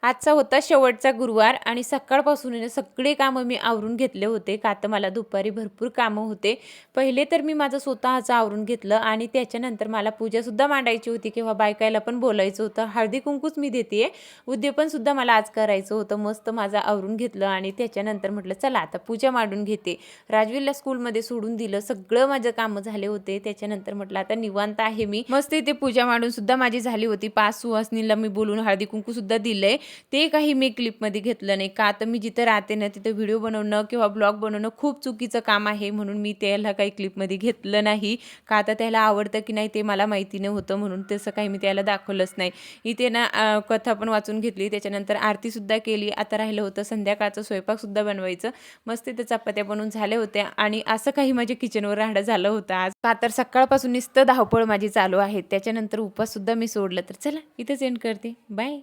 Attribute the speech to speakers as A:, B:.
A: आजचा होता शेवटचा गुरुवार आणि सकाळपासून सगळे कामं मी आवरून घेतले होते का तर मला दुपारी भरपूर कामं होते. पहिले तर मी माझं स्वतःचं आवरून घेतलं आणि त्याच्यानंतर मला पूजासुद्धा मांडायची होती किंवा बायकायला पण बोलायचं होतं. हळदी-कुंकूच मी देते उद्यापनसुद्धा मला आज करायचं होतं. मस्त माझं आवरून घेतलं आणि त्याच्यानंतर म्हटलं चला आता पूजा मांडून घेते. राजवीरला स्कूलमध्ये सोडून दिलं. सगळं माझं कामं झाले होते. त्याच्यानंतर म्हटलं आता निवांत आहे मी. मस्त इथे पूजा मांडूनसुद्धा माझी झाली होती. 5 सुवासिनीला मी बोलून हळदी-कुंकूसुद्धा दिलंय. ते काही मी क्लिपमध्ये घेतलं नाही का तर मी जिथं राहते ना तिथं व्हिडिओ बनवणं किंवा ब्लॉग बनवणं खूप चुकीचं काम आहे म्हणून मी त्याला काही क्लिपमध्ये घेतलं नाही का तर त्याला आवडतं की नाही ते मला माहिती नव्हतं म्हणून तसं काही मी त्याला दाखवलंच नाही. इथे ना कथा पण वाचून घेतली त्याच्यानंतर आरतीसुद्धा केली. आता राहिलं होतं संध्याकाळचं स्वयंपाकसुद्धा बनवायचं. मस्त इथं चपात्या बनवून झाल्या होत्या आणि असं काही माझ्या किचनवर राहणं झालं होतं आज का तर सकाळपासून नुसतं धावपळ माझी चालू आहे. त्याच्यानंतर उपवाससुद्धा मी सोडलं तर चला इथेच एंड करते. बाय.